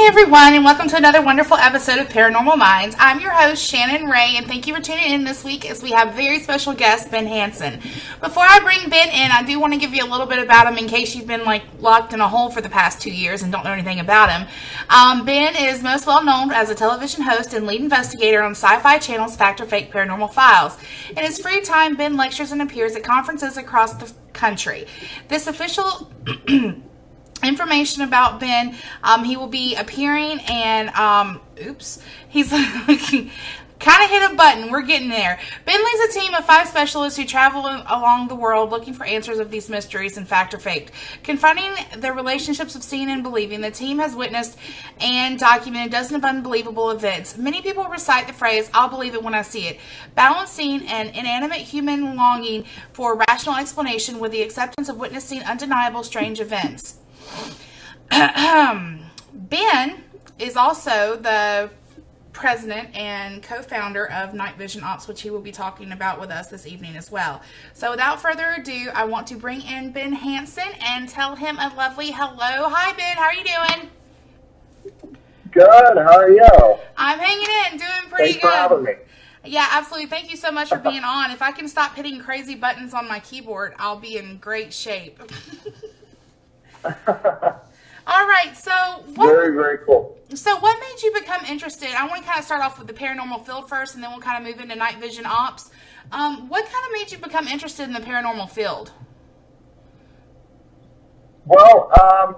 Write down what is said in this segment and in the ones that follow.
everyone, and welcome to another wonderful episode of Paranormal Minds. I'm your host, Shannon Ray, and thank you for tuning in this week as we have very special guest, Ben Hanson. Before I bring Ben in, I do want to give you a little bit about him in case you've been locked in a hole for the past 2 years and don't know anything about him. Ben is most well known as a television host and lead investigator on Sci-Fi Channel's Fact or Fake Paranormal Files. In his free time, Ben lectures and appears at conferences across the country. This official information about Ben, he will be appearing and, he's kind of hit a button. We're getting there. Ben leads a team of 5 specialists who travel along the world looking for answers of these mysteries and fact or faked. Confronting the relationships of seeing and believing, the team has witnessed and documented dozens of unbelievable events. Many people recite the phrase, "I'll believe it when I see it," balancing an inanimate human longing for rational explanation with the acceptance of witnessing undeniable strange events. Ben is also the president and co-founder of Night Vision Ops, which he will be talking about with us this evening as well. So without further ado, I want to bring in Ben Hanson and tell him a lovely hello. Hi, Ben. How are you doing? Good. How are you? I'm hanging in, doing pretty good. Thanks for having me. Yeah, absolutely. Thank you so much for being on. If I can stop hitting crazy buttons on my keyboard, I'll be in great shape. All right, so very, very cool. So what made you become interested? I want to kind of start off with the paranormal field first, and then we'll kind of move into Night Vision Ops. What kind of made you become interested in the paranormal field? Well, I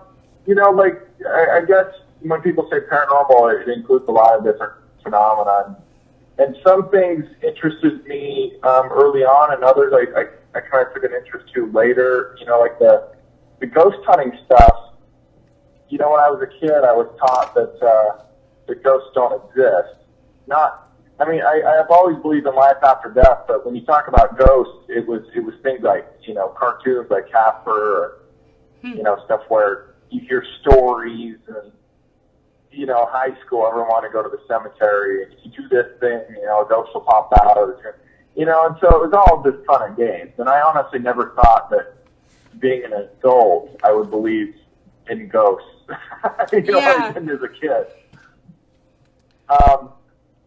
guess when people say paranormal, it includes a lot of different phenomena. And some things interested me early on, and others I kind of took an interest to later. Like the ghost hunting stuff. When I was a kid, I was taught that ghosts don't exist. I have always believed in life after death, but when you talk about ghosts, it was things like, cartoons like Casper, or, stuff where you hear stories and, high school, everyone wanted to go to the cemetery and you do this thing, a ghost will pop out, and so it was all just fun and games. And I honestly never thought that being an adult, I would believe in ghosts. I didn't as a kid.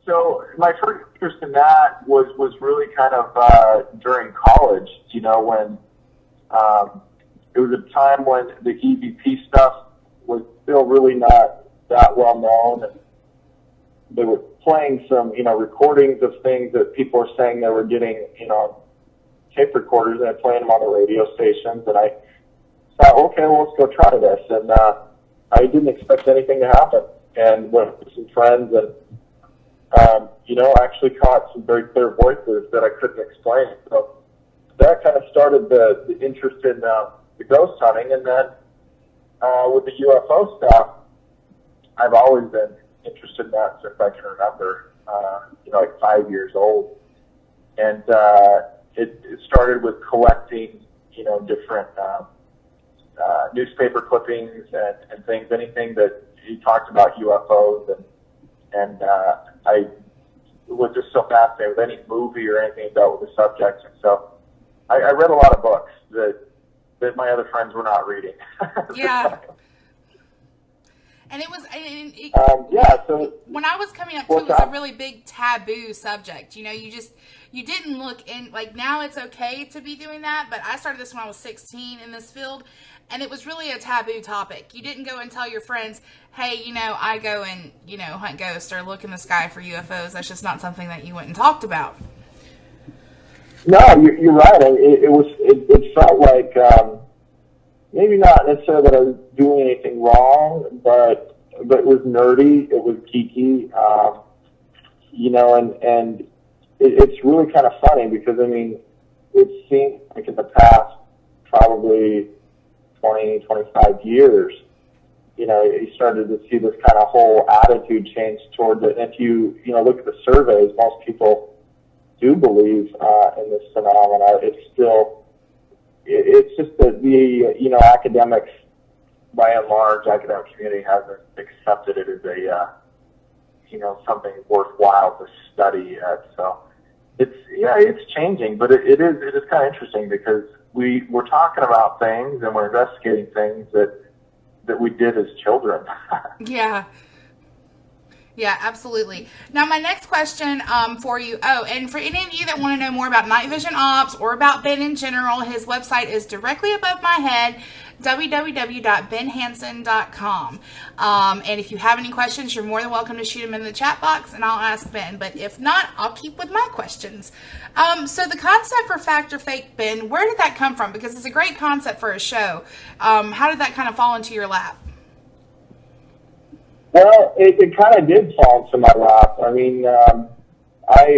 So my first interest in that was really kind of during college, when it was a time when the EVP stuff was still really not that well known, and they were playing some, recordings of things that people were saying they were getting, tape recorders, and playing them on the radio stations, and I thought, okay, well, let's go try this, and I didn't expect anything to happen, and went with some friends, and actually caught some very clear voices that I couldn't explain. So that kind of started the interest in the ghost hunting, and then with the UFO stuff, I've always been interested in that since I can remember, 5 years old, and it started with collecting, different newspaper clippings and things, anything that he talked about UFOs, and I was just so fascinated with any movie or anything that dealt with the subject, and so I read a lot of books that my other friends were not reading. Yeah. And so when I was coming up too, it was a really big taboo subject. You didn't look in, now it's okay to be doing that, but I started this when I was 16 in this field, and it was really a taboo topic. You didn't go and tell your friends, hey, I go and, hunt ghosts or look in the sky for UFOs. That's just not something that you went and talked about. No, you're right. It felt like, maybe not necessarily that I was doing anything wrong, but it was nerdy, it was geeky, and it's really kind of funny because, it seems like in the past probably 20, 25 years, you started to see this kind of whole attitude change towards it. And if you look at the surveys, most people do believe in this phenomena. It's just that the academics, by and large, academic community hasn't accepted it as a something worthwhile to study yet. So it's changing, but it is kind of interesting because we're talking about things and we're investigating things that we did as children. Yeah. Yeah, absolutely. Now, my next question for you, and for any of you that want to know more about Night Vision Ops or about Ben in general, his website is directly above my head, www.benhanson.com. And if you have any questions, you're more than welcome to shoot them in the chat box, and I'll ask Ben. But if not, I'll keep with my questions. So the concept for Fact or Fake, Ben, where did that come from? Because it's a great concept for a show. How did that kind of fall into your lap? Well, it kind of did fall into my lap. I mean, I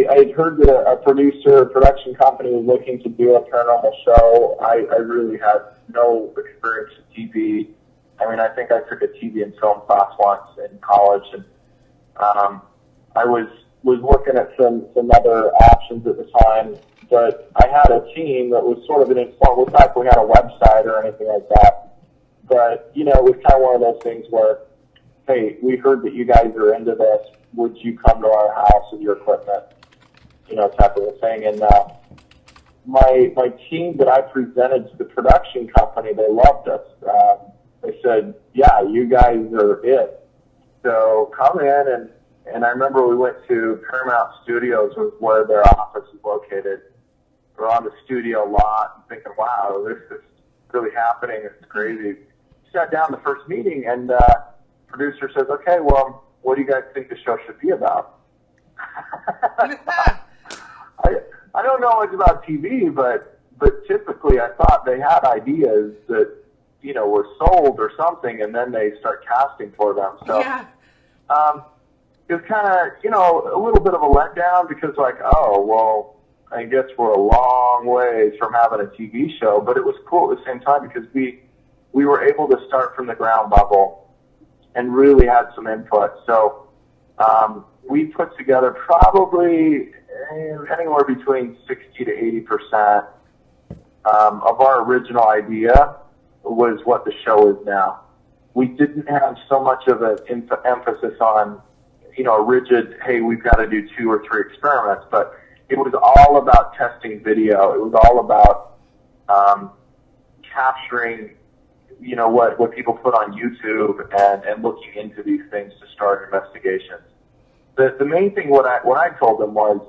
had heard that a production company was looking to do a paranormal show. I really had no experience with TV. I mean, I think I took a TV and film class once in college, and I was looking at some other options at the time, but I had a team that was sort of an informal. In fact, we had a website or anything like that. But, you know, it was kind of one of those things where, hey, we heard that you guys are into this. Would you come to our house with your equipment? You know, type of a thing. And my team that I presented to the production company, they loved us. They said, yeah, you guys are it. So come in, and I remember we went to Paramount Studios, where their office is located. We're on the studio lot and thinking, wow, this is really happening. It's crazy. Sat down the first meeting, and producer says, okay, well, what do you guys think the show should be about? I don't know much about TV, but typically I thought they had ideas that, you know, were sold or something, and then they start casting for them. So Yeah. it was kind of, you know, a little bit of a letdown, because like, oh, well, I guess we're a long ways from having a TV show, but it was cool at the same time because we were able to start from the ground level and really had some input. So we put together probably anywhere between 60 to 80% of our original idea was what the show is now. We didn't have so much of an emphasis on, you know, a rigid, hey, we've got to do 2 or 3 experiments, but it was all about testing video. It was all about capturing, you know, what people put on YouTube and looking into these things to start investigations. The main thing what I told them was,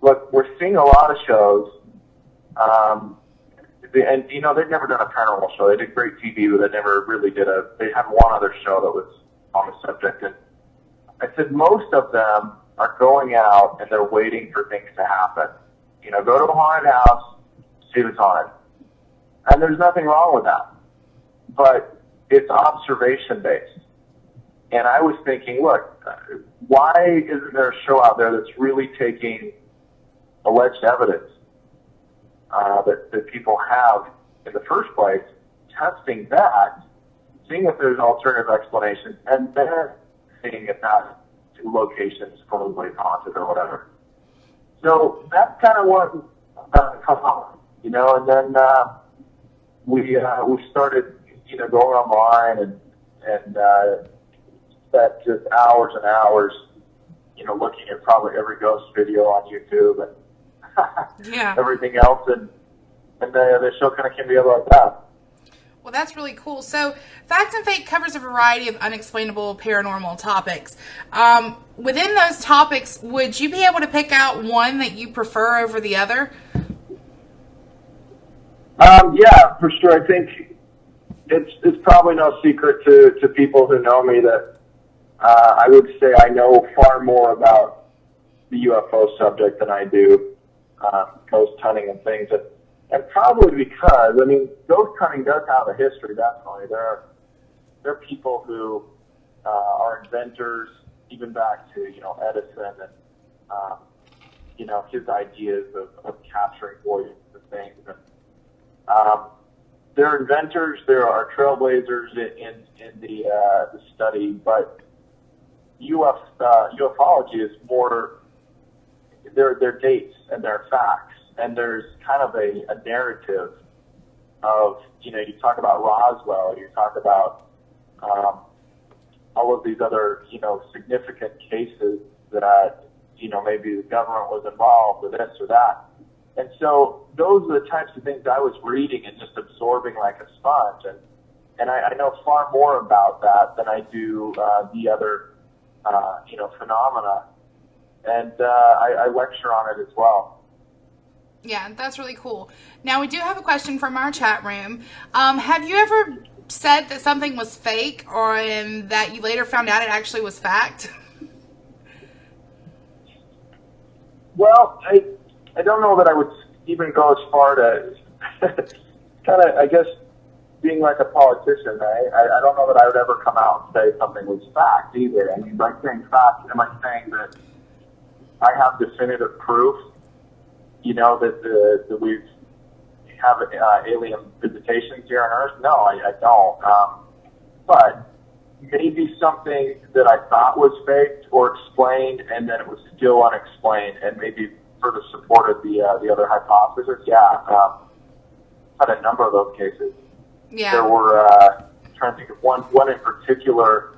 look, we're seeing a lot of shows, and you know, they'd never done a paranormal show. They did great TV, but they never really did they had one other show that was on the subject. And I said, most of them are going out and they're waiting for things to happen. You know, go to a haunted house, see if it's haunted. And there's nothing wrong with that. But it's observation-based. And I was thinking, look, why isn't there a show out there that's really taking alleged evidence that people have in the first place, testing that, seeing if there's alternative explanations, and then seeing if that location is supposedly haunted or whatever. So that's kind of what come on, you know. And then we started, you know, going online and spent just hours and hours, you know, looking at probably every ghost video on YouTube and Yeah. everything else, and the show kind of came together like that. Well, that's really cool. So, Fact and Fake covers a variety of unexplainable paranormal topics. Within those topics, would you be able to pick out one that you prefer over the other? Yeah, for sure. I think it's probably no secret to people who know me that I would say I know far more about the UFO subject than I do ghost hunting and things. And probably because, I mean, ghost hunting does have a history, definitely. There are people who are inventors, even back to, you know, Edison and, you know, his ideas of capturing voices and things. And there are inventors, there are trailblazers in the study, but ufology is more, they're dates and they're facts. And there's kind of a narrative of, you know, you talk about Roswell, you talk about all of these other, you know, significant cases that, you know, maybe the government was involved with this or that. And so those are the types of things I was reading and just absorbing like a sponge. And I know far more about that than I do the other phenomena, and I lecture on it as well. Yeah, that's really cool. Now, we do have a question from our chat room. Have you ever said that something was fake, or that you later found out it actually was fact? Well, I don't know that I would even go as far to kind of, I guess, being like a politician, right? I don't know that I would ever come out and say something was fact either. I mean, by saying fact, am I saying that I have definitive proof, that we have alien visitations here on Earth? No, I don't. But maybe something that I thought was faked or explained, and then it was still unexplained, and maybe further supported the other hypothesis. Yeah, had a number of those cases. Yeah. There were, I'm trying to think of one in particular,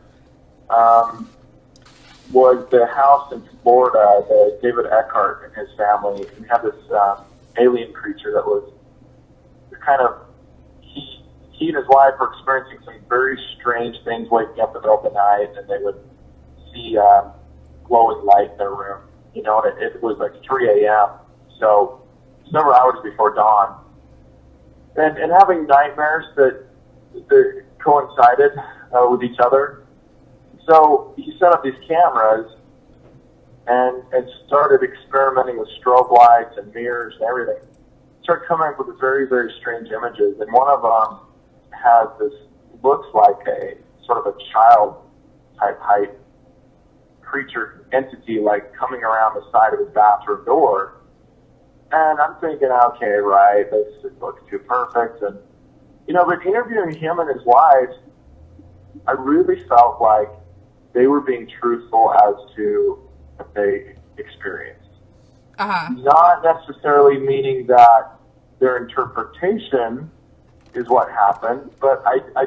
was the house in Florida, the David Eckhart and his family. He had this alien creature that was kind of, he and his wife were experiencing some very strange things, waking up in the middle of the night, and they would see glowing light in their room. And it was like 3 a.m., so several hours before dawn. And having nightmares that coincided with each other. So he set up these cameras and started experimenting with strobe lights and mirrors and everything. Started coming up with very, very strange images. And one of them has this, looks like a sort of a child type height creature entity, like coming around the side of his bathroom door. And I'm thinking, okay, right, this looks too perfect. And, but interviewing him and his wife, I really felt like they were being truthful as to what they experienced. Uh-huh. Not necessarily meaning that their interpretation is what happened, but I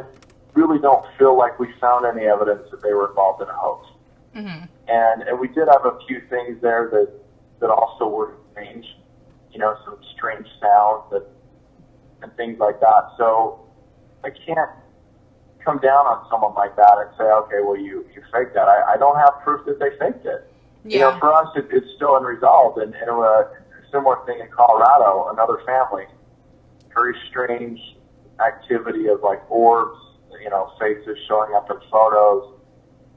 really don't feel like we found any evidence that they were involved in a hoax. Mm-hmm. And we did have a few things there that also were strange, some strange sounds and things like that. So I can't come down on someone like that and say, okay, well, you faked that. I don't have proof that they faked it. Yeah. For us, it's still unresolved. And a similar thing in Colorado, another family, very strange activity of like orbs, faces showing up in photos.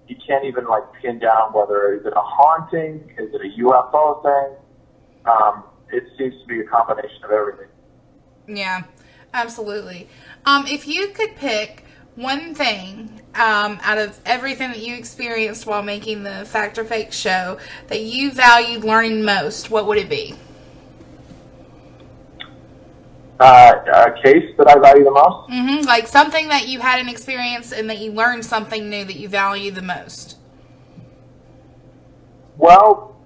You can't even pin down whether is it a haunting, is it a UFO thing. It seems to be a combination of everything. Yeah, absolutely. If you could pick one thing out of everything that you experienced while making the Fact or Fake show that you valued learning most, what would it be? A case that I value the most? Mm-hmm. Like something that you had an experience and that you learned something new that you value the most. Well,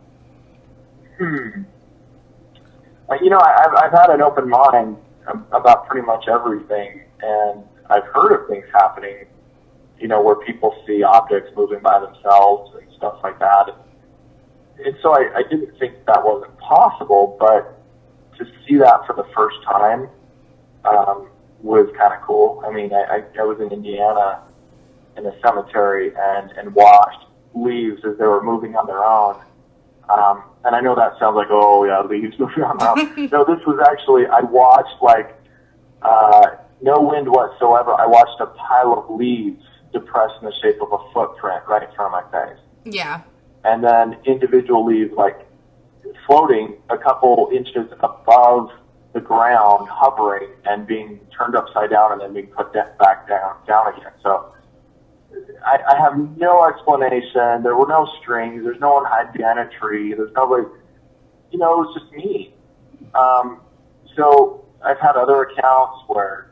I've had an open mind about pretty much everything, and I've heard of things happening, where people see objects moving by themselves and stuff like that. And so I didn't think that wasn't possible, but to see that for the first time was kind of cool. I mean, I was in Indiana in a cemetery and watched leaves as they were moving on their own. And I know that sounds like, oh, yeah, leaves moving on their own. No, this was actually, I watched no wind whatsoever. I watched a pile of leaves depressed in the shape of a footprint right in front of my face. Yeah. And then individual leaves floating a couple inches above the ground, hovering and being turned upside down and then being put back down again. So I have no explanation. There were no strings. There's no one hiding behind a tree. There's nobody, it was just me. So I've had other accounts where,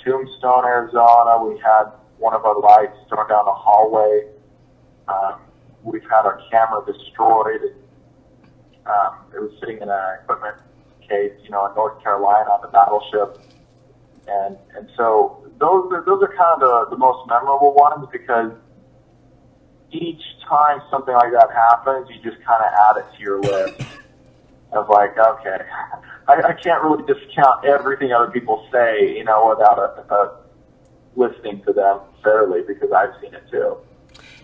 Tombstone, Arizona, we had one of our lights thrown down the hallway. We've had our camera destroyed. It was sitting in an equipment case, in North Carolina on the battleship. And so those are kind of the most memorable ones, because each time something like that happens, you just kind of add it to your list of okay, I can't really discount everything other people say, without listening to them fairly, because I've seen it too.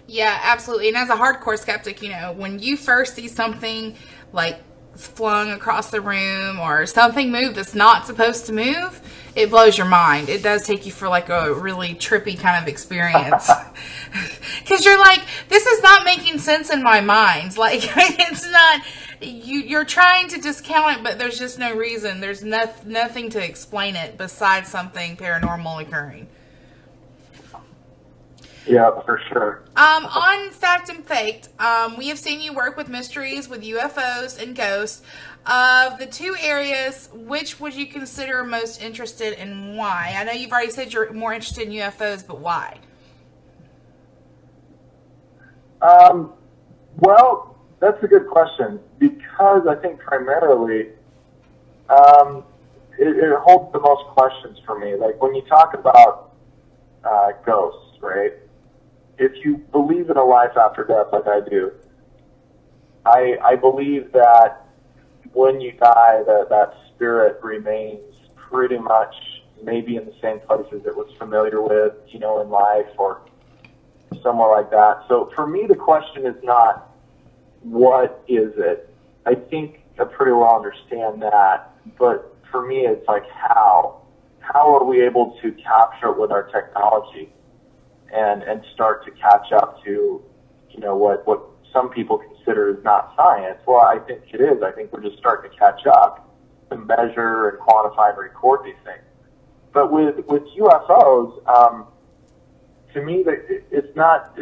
Yeah, absolutely. And as a hardcore skeptic, when you first see something like flung across the room or something move that's not supposed to move, it blows your mind. It does take you for like a really trippy kind of experience. Because you're like, this is not making sense in my mind. Like, it's not, you're trying to discount it, but there's just no reason. There's nothing to explain it besides something paranormal occurring. Yeah, for sure. On Fact and Faked, we have seen you work with mysteries, with UFOs and ghosts. Of the two areas, which would you consider most interested and why? I know you've already said you're more interested in UFOs, but why? Well, that's a good question, because I think primarily it holds the most questions for me. Like when you talk about ghosts, right? If you believe in a life after death like I do, I believe that when you die, that spirit remains pretty much maybe in the same places it was familiar with, in life or somewhere like that. So for me, the question is not, what is it? I think I pretty well understand that. But for me, it's like, how? How are we able to capture it with our technology and start to catch up to, what some people consider is not science? Well, I think it is. I think we're just starting to catch up to measure and quantify and record these things. But with UFOs, to me, it's not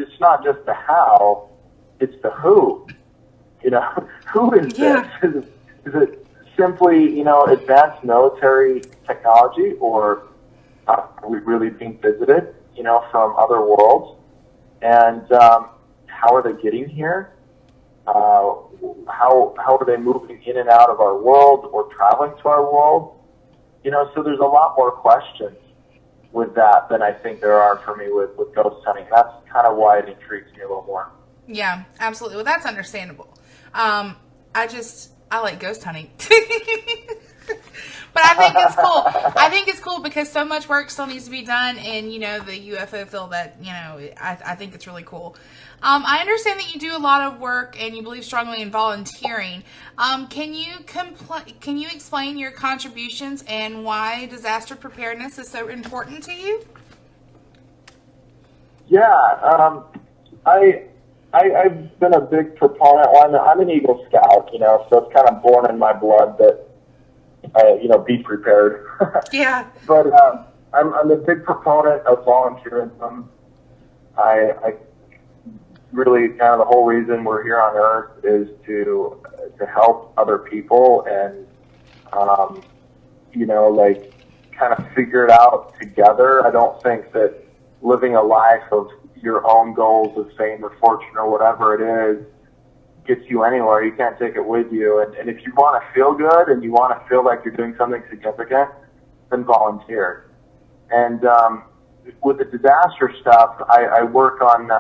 just the how, it's the who. Who is this? Is it simply, advanced military technology, or are we really being visited, from other worlds? And how are they getting here? How are they moving in and out of our world or traveling to our world? So there's a lot more questions with that than I think there are for me with ghost hunting. That's kind of why it intrigues me a little more. Yeah, absolutely. Well, that's understandable. I like ghost hunting. But I think it's cool. I think it's cool because so much work still needs to be done in, the UFO field that, I think it's really cool. I understand that you do a lot of work and you believe strongly in volunteering. Can you explain your contributions and why disaster preparedness is so important to you? Yeah, I've been a big proponent. Well, I'm an Eagle Scout, so it's kind of born in my blood that, be prepared. Yeah. But I'm a big proponent of volunteerism. I really kind of the whole reason we're here on Earth is to help other people and kind of figure it out together. I don't think that living a life of your own goals of fame or fortune or whatever it is gets you anywhere. You can't take it with you. And if you want to feel good and you want to feel like you're doing something significant, then volunteer. And with the disaster stuff, I work on,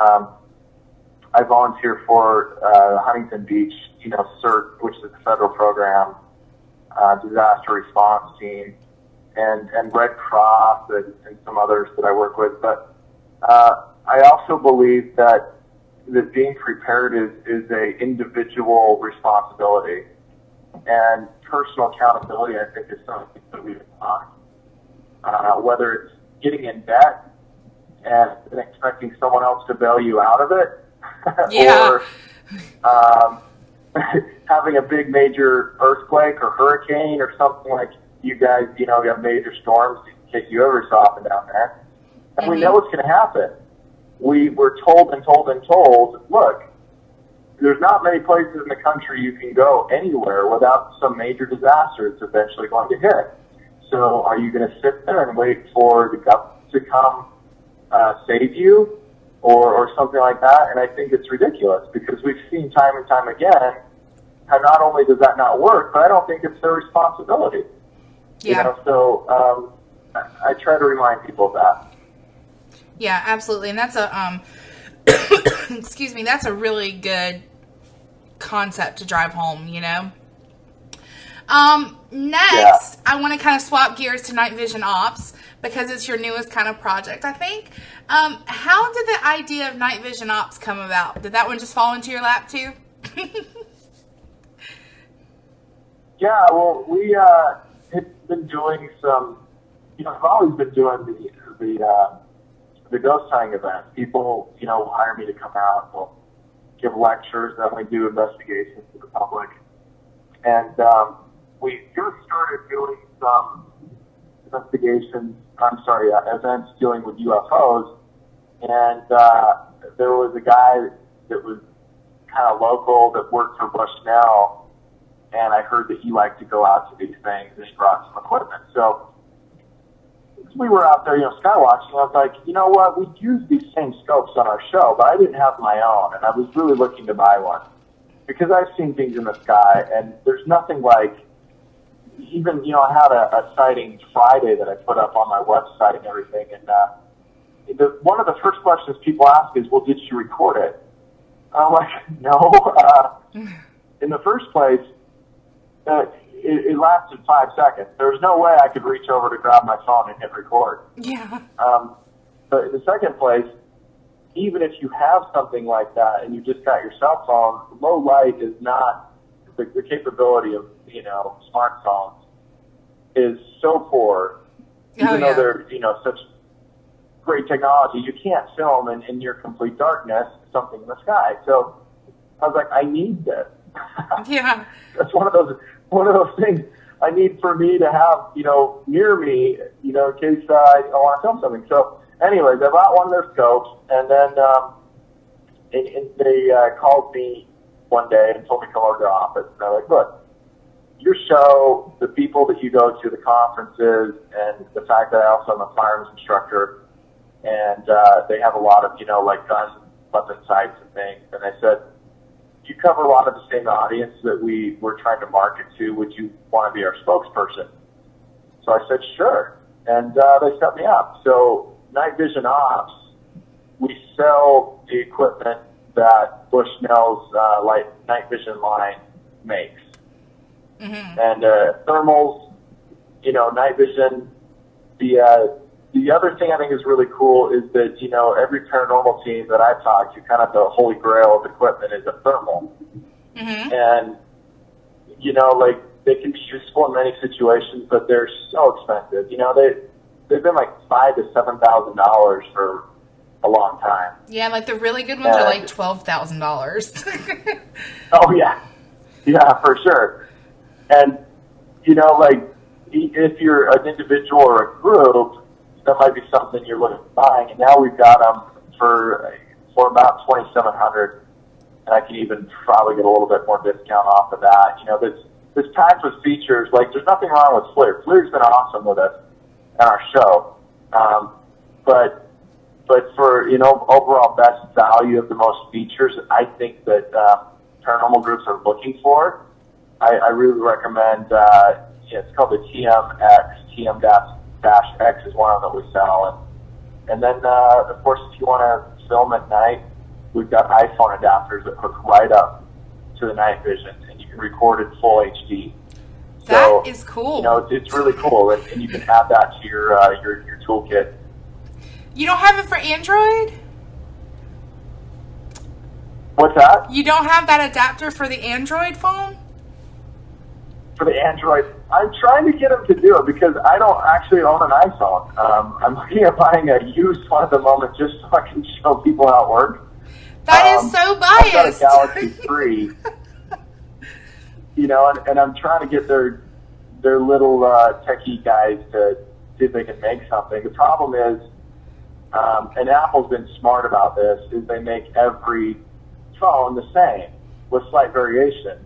I volunteer for Huntington Beach, CERT, which is a federal program, disaster response team, and Red Cross and some others that I work with. But I also believe that being prepared is a individual responsibility, and personal accountability, I think, is something that we've taught. Whether it's getting in debt and expecting someone else to bail you out of it, or having a big major earthquake or hurricane or something like you guys, you have major storms hit you ever so often down there, and we know what's going to happen. We were told, look, there's not many places in the country you can go anywhere without some major disaster that's eventually going to hit. So are you going to sit there and wait for the government to come save you or something like that? And I think it's ridiculous because we've seen time and time again how not only does that not work, but I don't think it's their responsibility. Yeah. So I try to remind people of that. Yeah, absolutely. And that's a, excuse me, that's a really good concept to drive home, Next, I want to kind of swap gears to Night Vision Ops because it's your newest kind of project, I think. How did the idea of Night Vision Ops come about? Did that one just fall into your lap too? Yeah, well, we had been doing some, I've always been doing the ghost hunting events. People, hire me to come out. We'll give lectures, then we do investigations to the public. And we just started doing some events dealing with UFOs. And there was a guy that was kind of local that worked for Bushnell, and I heard that he liked to go out to these things, and he brought some equipment. So we were out there, sky watching. I was like, you know what, we use these same scopes on our show, but I didn't have my own, and I was really looking to buy one. Because I've seen things in the sky, and there's nothing like, even, I had a sighting Friday that I put up on my website and everything, and one of the first questions people ask is, well, did you record it? I'm like, no. In the first place, it lasted 5 seconds. There was no way I could reach over to grab my phone and hit record. Yeah. But in the second place, even if you have something like that and you just got your cell phone, low light is not the capability of, smartphones is so poor. Even though they're, such great technology, you can't film in your complete darkness something in the sky. So I was like, I need this. Yeah. That's one of those things I need for me to have, near me, in case I want to film something. So anyways, I bought one of their scopes, and then and they called me one day and told me to come over to the office. And they're like, look, your show, the people that you go to, the conferences, and the fact that I also am a firearms instructor, and they have a lot of, like gun weapon sites and things. And I said, you cover a lot of the same audience that we were trying to market to. Would you want to be our spokesperson? So I said, sure. And they set me up. So Night Vision Ops, we sell the equipment that Bushnell's Night Vision line makes. Mm-hmm. And thermals, Night Vision. The other thing I think is really cool is that, every paranormal team that I've talked to, kind of the holy grail of equipment is a thermal. Mm-hmm. And, they can be useful in many situations, but they're so expensive. They've been like $5,000 to $7,000 for a long time. Yeah, like the really good ones are like $12,000. Oh, yeah. Yeah, for sure. And, if you're an individual or a group, that might be something you're looking at buying. And now we've got them for about $2,700, and I can even probably get a little bit more discount off of that. This packed with features. Like, there's nothing wrong with FLIR. FLIR's been awesome with us on our show. But for, overall best value of the most features, I think that paranormal groups are looking for, I really recommend, it's called the TMX, TM-X is one of them that we sell. And then, of course, if you want to film at night, we've got iPhone adapters that hook right up to the Night Vision, and you can record in full HD. That is cool. It's really cool, and you can add that to your toolkit. You don't have it for Android? What's that? You don't have that adapter for the Android phone? For the Android, I'm trying to get them to do it because I don't actually own an iPhone. I'm looking at buying a used one at the moment just so I can show people how it works. That is so biased. I've got a Galaxy 3, and I'm trying to get their little techie guys to see if they can make something. The problem is, and Apple's been smart about this, is they make every phone the same with slight variation.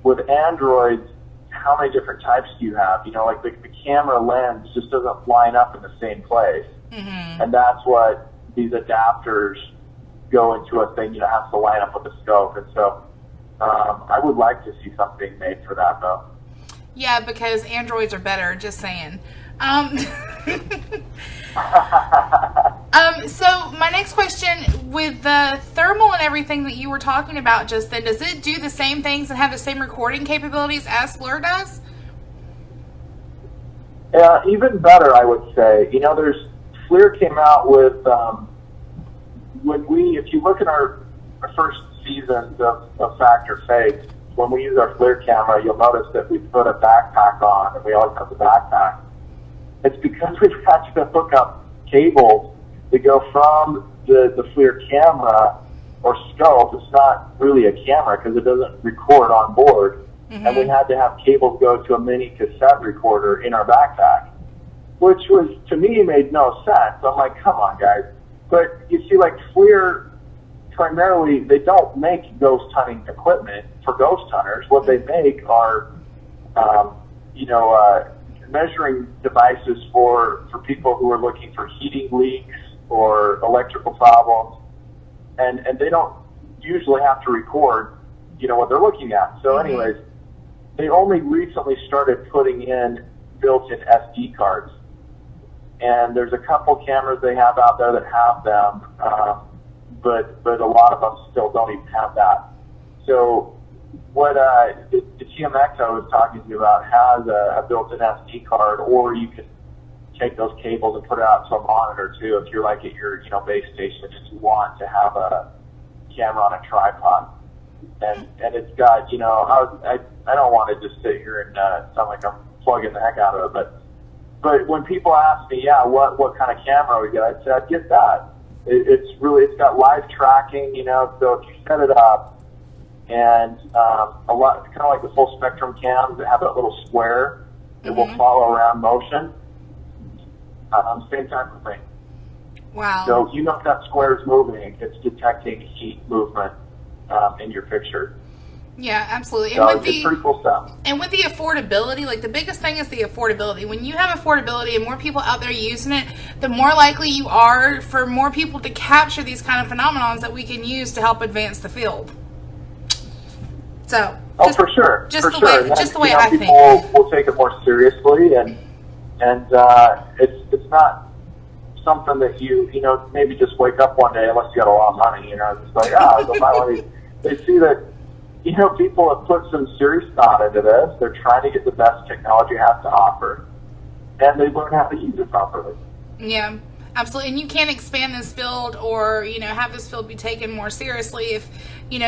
With Androids, how many different types do you have? Like the camera lens just doesn't line up in the same place. Mm-hmm. And that's what these adapters go into a thing, has to line up with the scope. And so I would like to see something made for that, though. Yeah, because Androids are better, just saying. So my next question, with the thermal and everything that you were talking about just then, does it do the same things and have the same recording capabilities as FLIR does? Yeah, even better, I would say. FLIR came out with if you look at our first seasons of Fact or Fake, when we use our FLIR camera, you'll notice that we put a backpack on, and we always have the backpack. It's because we've had to hook up cables that go from the FLIR camera or scope. It's not really a camera because it doesn't record on board. Mm-hmm. And we had to have cables go to a mini cassette recorder in our backpack, which was, to me, made no sense. I'm like, come on, guys. But you see, like FLIR, primarily, they don't make ghost hunting equipment for ghost hunters. What they make are, measuring devices for people who are looking for heating leaks or electrical problems, and they don't usually have to record, what they're looking at. So, anyways, they only recently started putting in built-in SD cards, and there's a couple cameras they have out there that have them, but a lot of them still don't even have that. So what the TMX I was talking to you about has a built-in SD card, or you can take those cables and put it out to a monitor too if you're like at your base station and you want to have a camera on a tripod. And it's got, I don't want to just sit here and sound like I'm plugging the heck out of it, but when people ask me, what kind of camera we get, I said, get that. It's got live tracking, so if you set it up, and it's kind of like the full spectrum cams that have that little square that will follow around motion. Same type of thing. Wow. So if that square is moving, it's detecting heat movement in your picture. Yeah, absolutely. So it's pretty cool stuff. And with the affordability, like the biggest thing is the affordability. When you have affordability and more people out there using it, the more likely you are for more people to capture these kind of phenomenons that we can use to help advance the field. So, for sure. Just the way I think. People will take it more seriously, and it's not something that you maybe just wake up one day unless you got a lot of money. It's like go buy one of these. They see that people have put some serious thought into this. They're trying to get the best technology it has to offer, and they learn how to use it properly. Yeah, absolutely. And you can't expand this field or have this field be taken more seriously if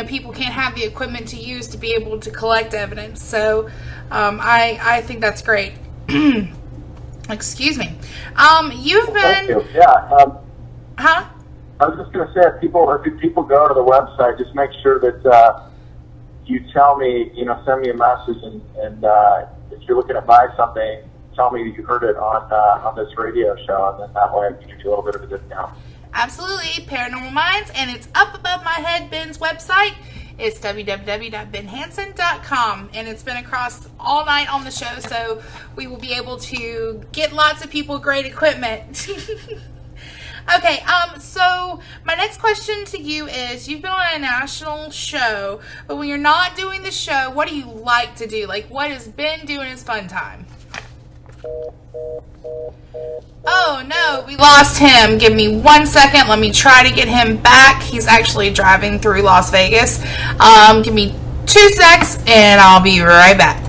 people can't have the equipment to use to be able to collect evidence. So I think that's great. Excuse me. You've been. Thank you. Yeah. Huh? I was just going to say, if people go to the website, just make sure that you tell me, send me a message, and if you're looking to buy something, tell me that you heard it on this radio show, and then that way I can give you a little bit of a discount. Absolutely. Paranormal Minds, and it's up above my head, Ben's website. It's www.benhansen.com, and it's been across all night on the show, so we will be able to get lots of people great equipment. Okay, so my next question to you is, you've been on a national show, but when you're not doing the show, what do you like to do? Like, what has Ben doing his fun time? Oh no, we lost him. Give me 1 second. Let me try to get him back. He's actually driving through Las Vegas. Give me 2 seconds and I'll be right back.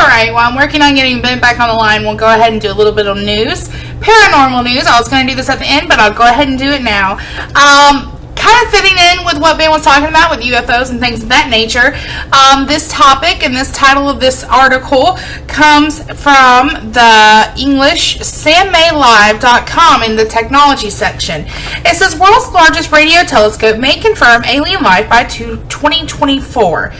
Alright, while I'm working on getting Ben back on the line, we'll go ahead and do a little bit of news. Paranormal news. I was going to do this at the end, but I'll go ahead and do it now. Kind of fitting in with what Ben was talking about with UFOs and things of that nature. This topic and this title of this article comes from the English SamMayLive.com in the technology section. It says, world's largest radio telescope may confirm alien life by 2024.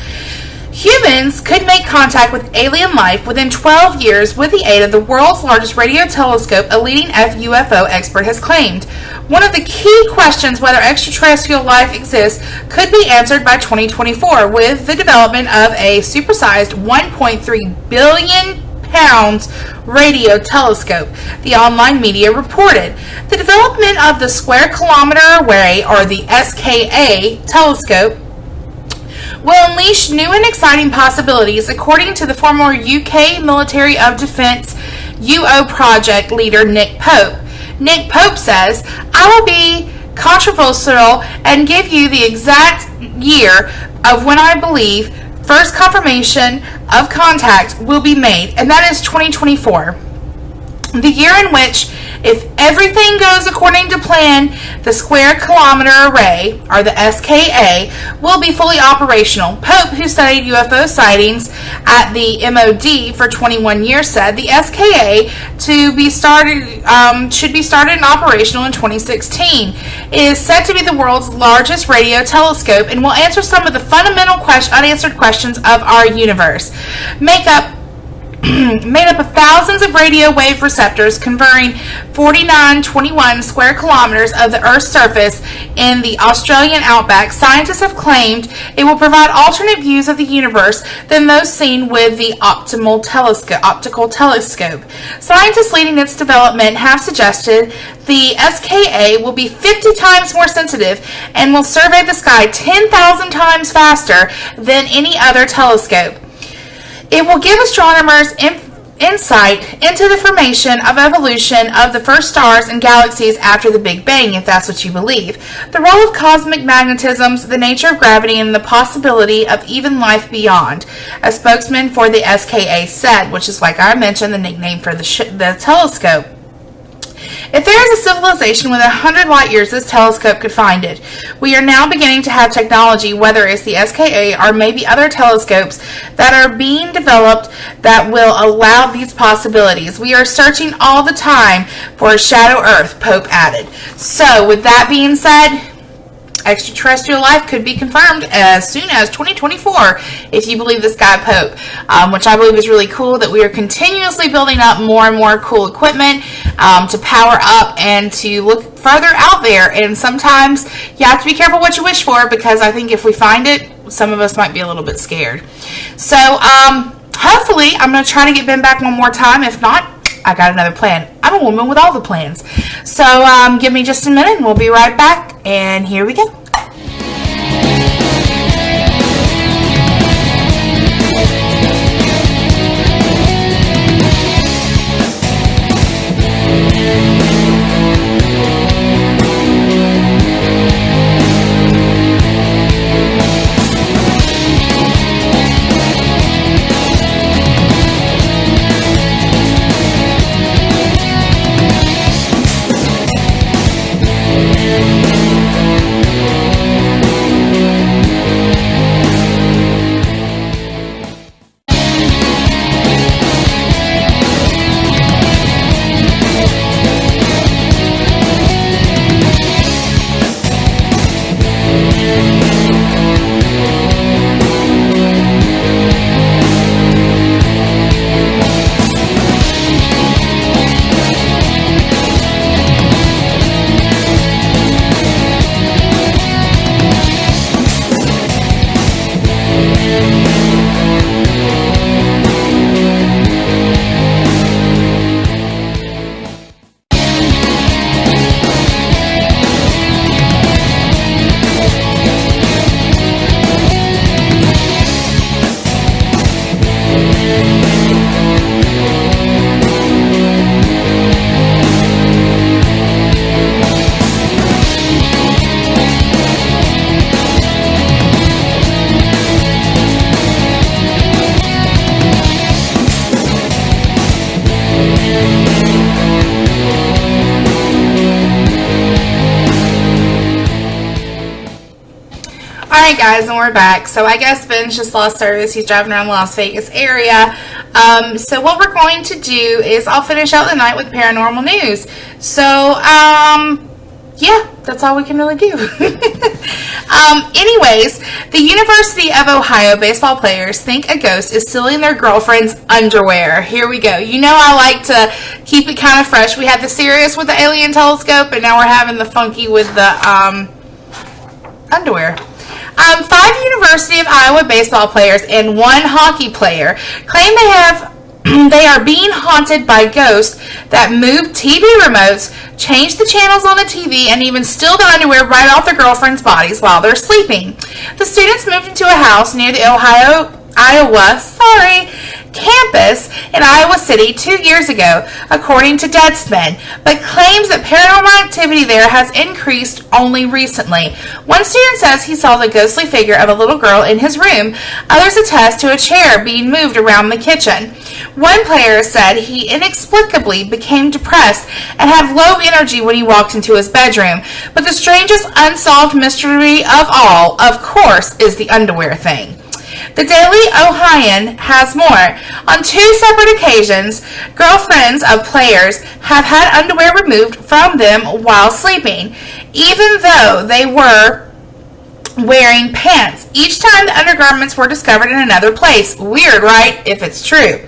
Humans could make contact with alien life within 12 years with the aid of the world's largest radio telescope, a leading UFO expert has claimed. One of the key questions, whether extraterrestrial life exists, could be answered by 2024 with the development of a supersized 1.3 billion pounds radio telescope, the online media reported. The development of the Square Kilometre Array, or the SKA telescope, will unleash new and exciting possibilities, according to the former UK Military of Defense UO project leader Nick Pope. Nick Pope says, I will be controversial and give you the exact year of when I believe first confirmation of contact will be made, and that is 2024. The year in which, if everything goes according to plan, the Square Kilometre Array, or the SKA, will be fully operational. Pope, who studied UFO sightings at the MOD for 21 years, said the SKA should be started and operational in 2016. It is said to be the world's largest radio telescope and will answer some of the fundamental unanswered questions of our universe. Made up of thousands of radio wave receptors covering 4921 square kilometers of the Earth's surface in the Australian outback, scientists have claimed it will provide alternate views of the universe than those seen with the optical telescope. Scientists leading its development have suggested the SKA will be 50 times more sensitive and will survey the sky 10,000 times faster than any other telescope. It will give astronomers insight into the formation of evolution of the first stars and galaxies after the Big Bang, if that's what you believe. The role of cosmic magnetism, the nature of gravity, and the possibility of even life beyond, a spokesman for the SKA said, which is, like I mentioned, the nickname for the telescope. If there is a civilization within 100 light years, this telescope could find it. We are now beginning to have technology, whether it's the SKA or maybe other telescopes, that are being developed that will allow these possibilities. We are searching all the time for a shadow Earth, Pope added. So, with that being said, extraterrestrial life could be confirmed as soon as 2024, if you believe this guy Pope, which I believe is really cool that we are continuously building up more and more cool equipment to power up and to look further out there. And sometimes you have to be careful what you wish for, because I think if we find it, some of us might be a little bit scared. So hopefully I'm going to try to get Ben back one more time. If not, I got another plan. I'm a woman with all the plans. So give me just a minute and we'll be right back. And here we go. guys, and we're back. So I guess Ben's just lost service. He's driving around the Las Vegas area. So what we're going to do is I'll finish out the night with paranormal news. So, yeah, that's all we can really do. Anyways, the University of Ohio baseball players think a ghost is stealing their girlfriend's underwear. Here we go. You know I like to keep it kind of fresh. We had the serious with the alien telescope, and now we're having the funky with the underwear. 5 University of Iowa baseball players and 1 hockey player claim they are being haunted by ghosts that move TV remotes, change the channels on the TV, and even steal the underwear right off their girlfriends' bodies while they're sleeping. The students moved into a house near the Iowa campus in Iowa City 2 years ago, according to Deadspin, but claims that paranormal activity there has increased only recently. One student says he saw the ghostly figure of a little girl in his room. Others attest to a chair being moved around the kitchen. One player said he inexplicably became depressed and had low energy when he walked into his bedroom. But the strangest unsolved mystery of all, of course, is the underwear thing. The Daily Ohioan has more. On 2 separate occasions, girlfriends of players have had underwear removed from them while sleeping, even though they were wearing pants. Each time the undergarments were discovered in another place. Weird, right? If it's true.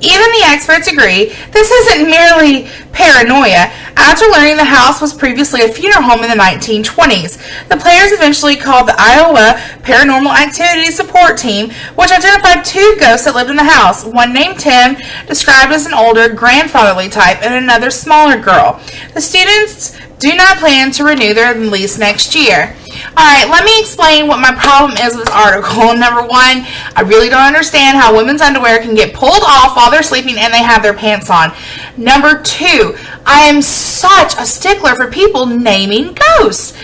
Even the experts agree this isn't merely paranoia. After learning the house was previously a funeral home in the 1920s, the players eventually called the Iowa Paranormal Activity Support Team, which identified 2 ghosts that lived in the house. One named Tim, described as an older, grandfatherly type, and another smaller girl. The students do not plan to renew their lease next year. Alright, let me explain what my problem is with this article. Number 1, I really don't understand how women's underwear can get pulled off while they're sleeping and they have their pants on. Number 2, I am such a stickler for people naming ghosts.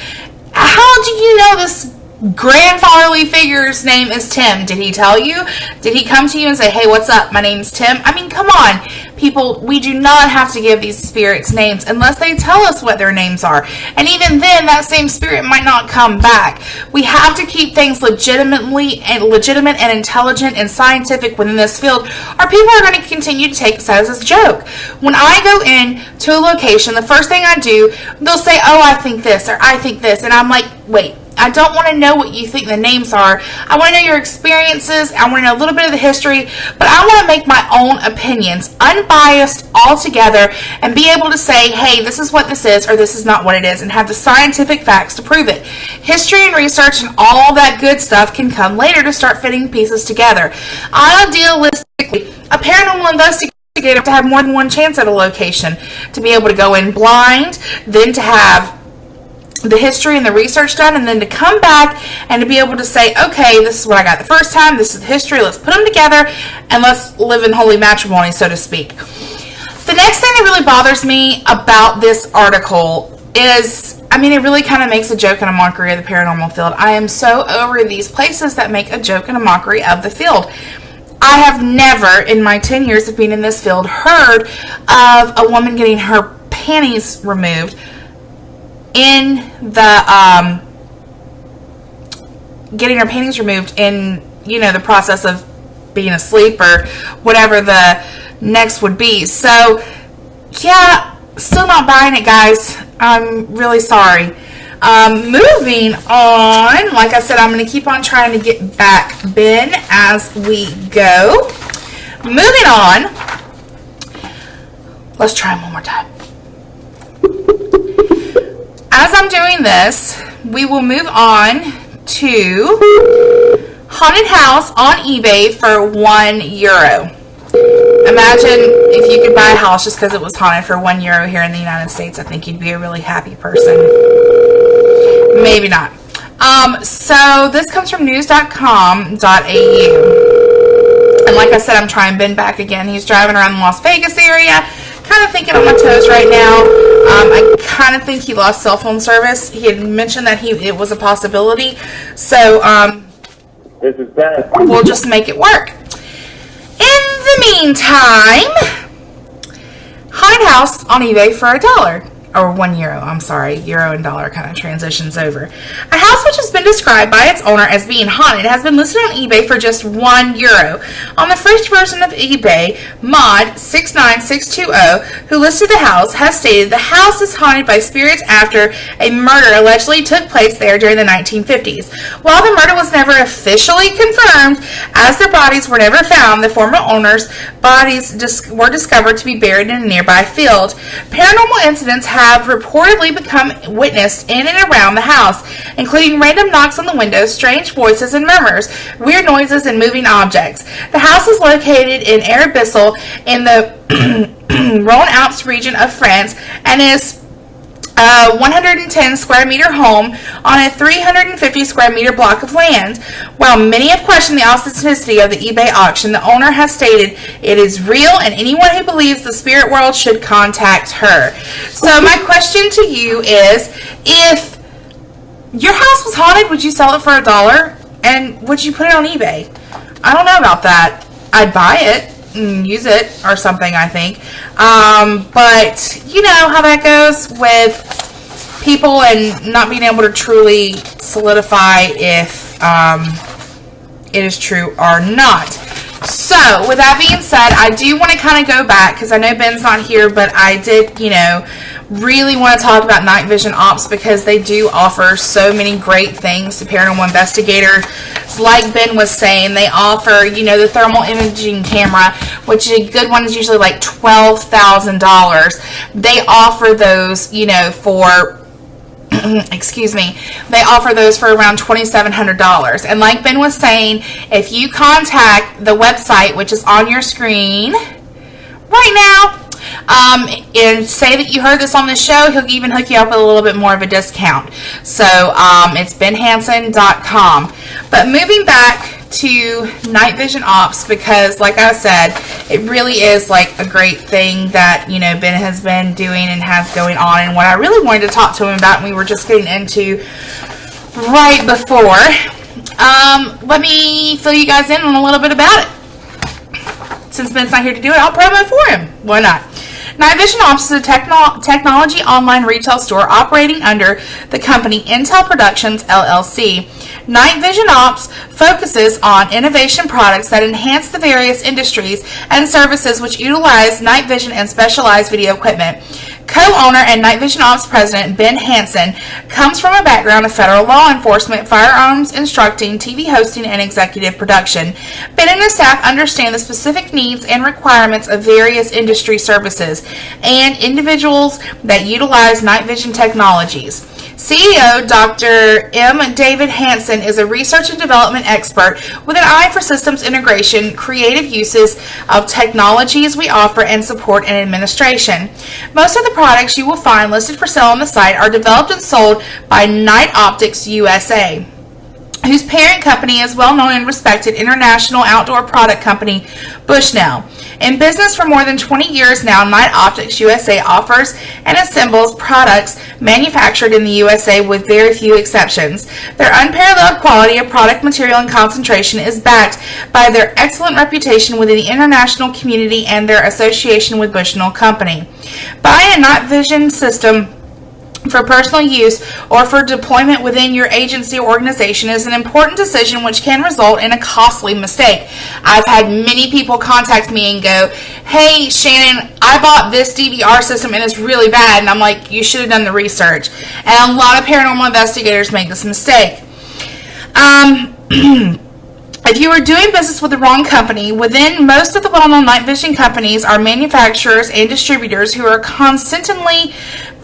How do you know this grandfatherly figure's name is Tim? Did he tell you? Did he come to you and say, hey, what's up? My name's Tim? I mean, come on. People, we do not have to give these spirits names unless they tell us what their names are. And even then, that same spirit might not come back. We have to keep things legitimate and intelligent and scientific within this field, or people are going to continue to take us as a joke. When I go in to a location, the first thing I do, they'll say, oh, I think this, or I think this. And I'm like, wait. I don't want to know what you think the names are. I want to know your experiences. I want to know a little bit of the history. But I want to make my own opinions, unbiased altogether, and be able to say, hey, this is what this is, or this is not what it is, and have the scientific facts to prove it. History and research and all that good stuff can come later to start fitting pieces together. Idealistically, a paranormal investigator to have more than one chance at a location, to be able to go in blind, then to have the history and the research done, and then to come back and to be able to say, okay, this is what I got the first time, this is the history, let's put them together, and let's live in holy matrimony, so to speak. The next thing that really bothers me about this article is, I mean, it really kind of makes a joke and a mockery of the paranormal field. I am so over these places that make a joke and a mockery of the field. I have never, in my 10 years of being in this field, heard of a woman getting her panties removed in the getting her panties removed in, you know, the process of being asleep or whatever the next would be. So yeah, still not buying it, guys. I'm really sorry. Moving on, like I said, I'm going to keep on trying to get back Ben as we go. Moving on, let's try him one more time. As I'm doing this, we will move on to haunted house on eBay for €1. Imagine if you could buy a house just because it was haunted for €1 here in the United States. I think you'd be a really happy person. Maybe not. So this comes from news.com.au. And like I said, I'm trying Ben back again. He's driving around the Las Vegas area. Kind of thinking on my toes right now. I kind of think he lost cell phone service. He had mentioned that it was a possibility. So This is bad. We'll just make it work. In the meantime, haunted house on eBay for $1. or €1, I'm sorry, euro and dollar kind of transitions over. A house which has been described by its owner as being haunted has been listed on eBay for just €1. On the first version of eBay, Mod69620, who listed the house, has stated the house is haunted by spirits after a murder allegedly took place there during the 1950s. While the murder was never officially confirmed, as their bodies were never found, the former owner's bodies were discovered to be buried in a nearby field. Paranormal incidents have reportedly become witnessed in and around the house, including random knocks on the windows, strange voices and murmurs, weird noises, and moving objects. The house is located in Arabisle in the Rhône-Alpes region of France and is a 110 square meter home on a 350 square meter block of land. While many have questioned the authenticity of the eBay auction, the owner has stated it is real and anyone who believes the spirit world should contact her. So my question to you is, if your house was haunted, would you sell it for $1? And would you put it on eBay? I don't know about that. I'd buy it and use it or something, I think. But you know how that goes with people and not being able to truly solidify if it is true or not. So, with that being said, I do want to kind of go back, because I know Ben's not here, but I did, really want to talk about Night Vision Ops, because they do offer so many great things to paranormal investigators. Like Ben was saying, they offer, the thermal imaging camera, which a good one is usually like $12,000. They offer those, for excuse me, they offer those for around $2,700. And like Ben was saying, if you contact the website, which is on your screen right now, and say that you heard this on the show, he'll even hook you up with a little bit more of a discount. So it's benhanson.com. But moving back to Night Vision Ops, because like I said, it really is like a great thing that Ben has been doing and has going on, and what I really wanted to talk to him about, and we were just getting into right before. Let me fill you guys in on a little bit about it. Since Ben's not here to do it, I'll promo for him. Why not? Night Vision Ops is a technology online retail store operating under the company Intel Productions, LLC. Night Vision Ops focuses on innovation products that enhance the various industries and services which utilize night vision and specialized video equipment. Co-owner and Night Vision Ops president Ben Hanson comes from a background of federal law enforcement, firearms instructing, TV hosting, and executive production. Ben and his staff understand the specific needs and requirements of various industry services and individuals that utilize night vision technologies. CEO Dr. M. David Hanson is a research and development expert with an eye for systems integration, creative uses of technologies we offer, and support and administration. Most of the products you will find listed for sale on the site are developed and sold by Night Optics USA, whose parent company is well-known and respected international outdoor product company Bushnell. In business for more than 20 years now, Night Optics USA offers and assembles products manufactured in the USA with very few exceptions. Their unparalleled quality of product material and concentration is backed by their excellent reputation within the international community and their association with Bushnell Company. Buying a night vision system for personal use or for deployment within your agency or organization is an important decision which can result in a costly mistake. I've had many people contact me and go, "Hey Shannon, I bought this DVR system and it's really bad," and I'm like, you should have done the research. And a lot of paranormal investigators make this mistake. If you are doing business with the wrong company, within most of the well-known night vision companies are manufacturers and distributors who are constantly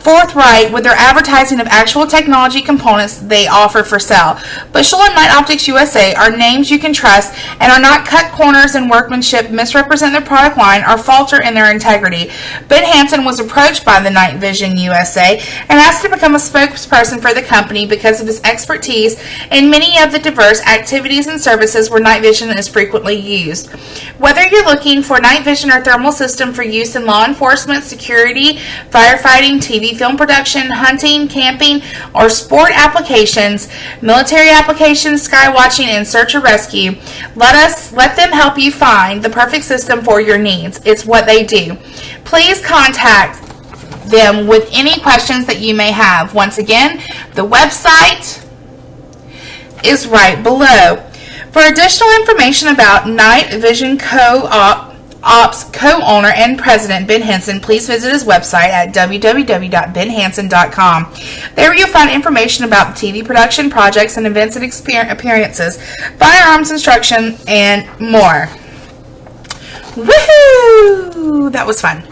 forthright with their advertising of actual technology components they offer for sale. Bushnell and Night Optics USA are names you can trust and are not cut corners in workmanship, misrepresent their product line, or falter in their integrity. Ben Hanson was approached by the Night Vision USA and asked to become a spokesperson for the company because of his expertise in many of the diverse activities and services where night vision is frequently used. Whether you're looking for night vision or thermal system for use in law enforcement, security, firefighting, TV, film production, hunting, camping, or sport applications, military applications, sky watching, and search or rescue, let them help you find the perfect system for your needs. It's what they do. Please contact them with any questions that you may have. Once again, the website is right below. For additional information about Night Vision Co-op's co-owner and president, Ben Henson, please visit his website at www.benhanson.com. There you'll find information about TV production, projects, and events and appearances, firearms instruction, and more. Woohoo! That was fun.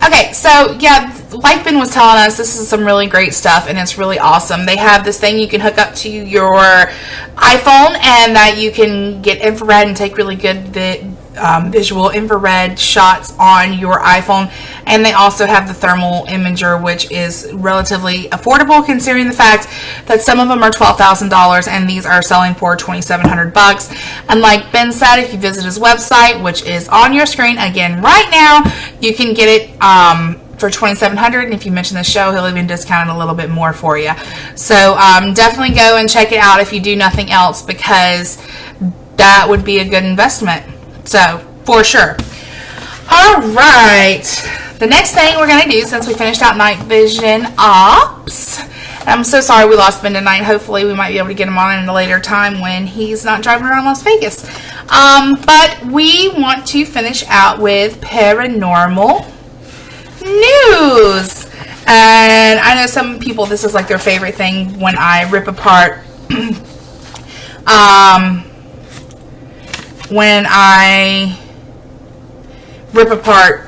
Okay, so yeah, like Ben was telling us, this is some really great stuff, and it's really awesome. They have this thing you can hook up to your iPhone, and that you can get infrared and take really good visual infrared shots on your iPhone. And they also have the thermal imager, which is relatively affordable considering the fact that some of them are $12,000 and these are selling for $2,700. And like Ben said, if you visit his website, which is on your screen again right now, you can get it for $2,700, and if you mention the show, he'll even discount it a little bit more for you. So definitely go and check it out if you do nothing else, because that would be a good investment. So, for sure. All right. The next thing we're going to do, since we finished out Night Vision Ops, I'm so sorry we lost Ben tonight. Hopefully we might be able to get him on at a later time when he's not driving around Las Vegas. But we want to finish out with paranormal news. And I know some people, this is like their favorite thing when I rip apart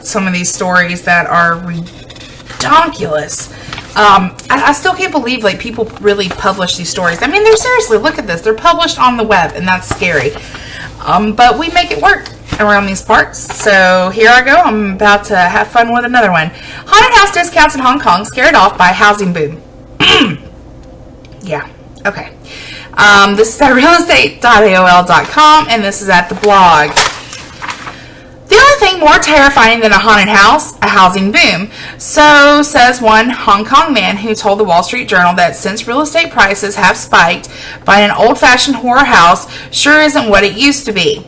some of these stories that are ridiculous. I still can't believe like people really publish these stories. I mean, they're seriously, look at this. They're published on the web, and that's scary. But we make it work around these parts. So here I go. I'm about to have fun with another one. Haunted house discounts in Hong Kong scared off by housing boom. Yeah. Okay. This is at realestate.aol.com, and this is at the blog. The only thing more terrifying than a haunted house, a housing boom. So says one Hong Kong man who told the Wall Street Journal that since real estate prices have spiked, buying an old-fashioned horror house sure isn't what it used to be.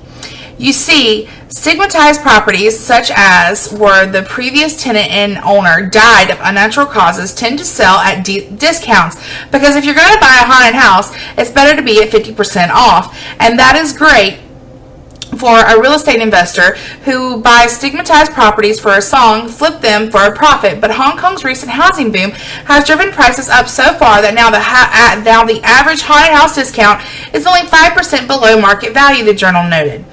You see, stigmatized properties such as where the previous tenant and owner died of unnatural causes tend to sell at discounts, because if you're going to buy a haunted house, it's better to be at 50% off, and that is great for a real estate investor who buys stigmatized properties for a song, flip them for a profit. But Hong Kong's recent housing boom has driven prices up so far that now the average haunted house discount is only 5% below market value, the journal noted.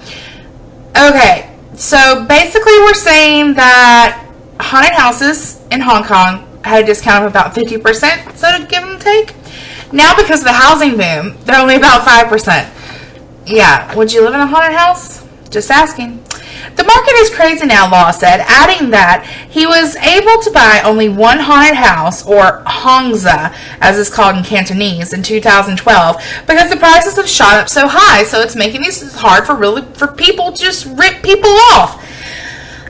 Okay, so basically we're saying that haunted houses in Hong Kong had a discount of about 50%, so to give and take. Now because of the housing boom, they're only about 5%. Yeah, would you live in a haunted house? Just asking. The market is crazy now, Law said, adding that he was able to buy only one haunted house, or hongza, as it's called in Cantonese, in 2012 because the prices have shot up so high, so it's making it hard for people to just rip people off.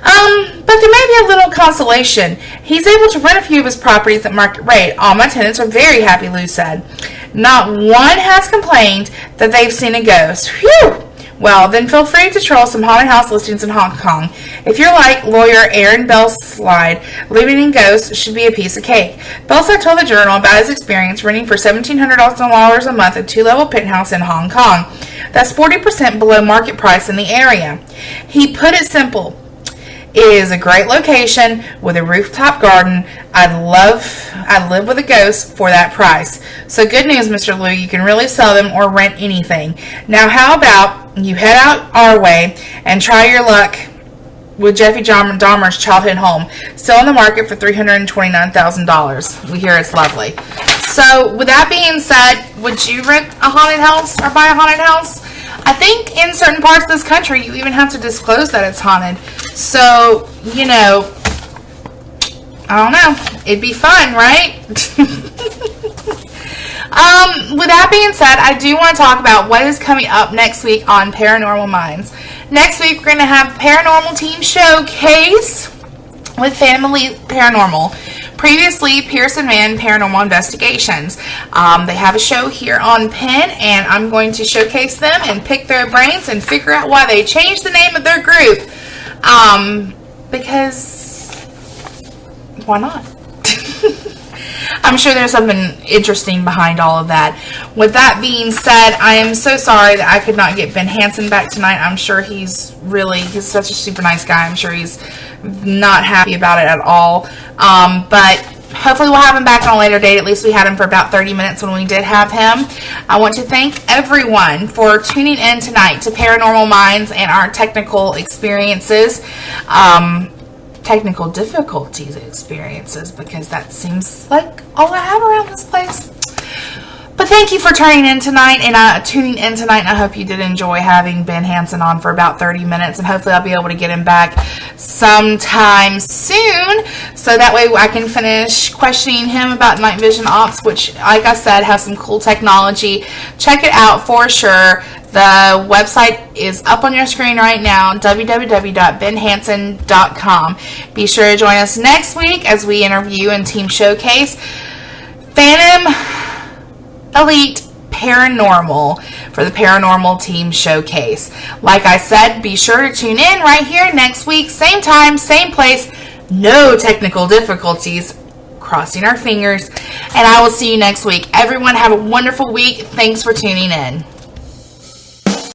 But there may be a little consolation. He's able to rent a few of his properties at market rate. All my tenants are very happy, Lou said. Not one has complained that they've seen a ghost. Phew! Well, then feel free to troll some haunted house listings in Hong Kong. If you're like lawyer Aaron Belslide, living in ghosts should be a piece of cake. Belslide told the Journal about his experience renting for $1,700 a month a two-level penthouse in Hong Kong. That's 40% below market price in the area. He put it simple. It is a great location with a rooftop garden. I'd live with a ghost for that price. So good news, Mr. Liu. You can really sell them or rent anything. Now, how about you head out our way and try your luck with Jeffrey Dahmer's childhood home, still on the market for $329,000. We hear it's lovely. So, with that being said, would you rent a haunted house or buy a haunted house? I think in certain parts of this country, you even have to disclose that it's haunted. So, you know, I don't know. It'd be fun, right? With that being said, I do want to talk about what is coming up next week on Paranormal Minds. Next week, we're going to have Paranormal Team Showcase with Family Paranormal. Previously, Pearson Mann Paranormal Investigations. They have a show here on Penn, and I'm going to showcase them and pick their brains and figure out why they changed the name of their group. Because why not? I'm sure there's something interesting behind all of that. With that being said, I am so sorry that I could not get Ben Hansen back tonight. I'm sure he's such a super nice guy. I'm sure he's not happy about it at all. But hopefully we'll have him back on a later date. At least we had him for about 30 minutes when we did have him. I want to thank everyone for tuning in tonight to Paranormal Minds and our technical experiences. Technical difficulties experiences, because that seems like all I have around this place. But thank you for tuning in tonight, and I hope you did enjoy having Ben Hansen on for about 30 minutes, and hopefully I'll be able to get him back sometime soon, so that way I can finish questioning him about night vision ops, which, like I said, has some cool technology. Check it out for sure. The website is up on your screen right now, www.benhansen.com. Be sure to join us next week as we interview and team showcase Phantom Elite Paranormal for the Paranormal Team Showcase. Like I said, be sure to tune in right here next week, same time, same place, no technical difficulties. Crossing our fingers, and I will see you next week. Everyone have a wonderful week. Thanks for tuning in.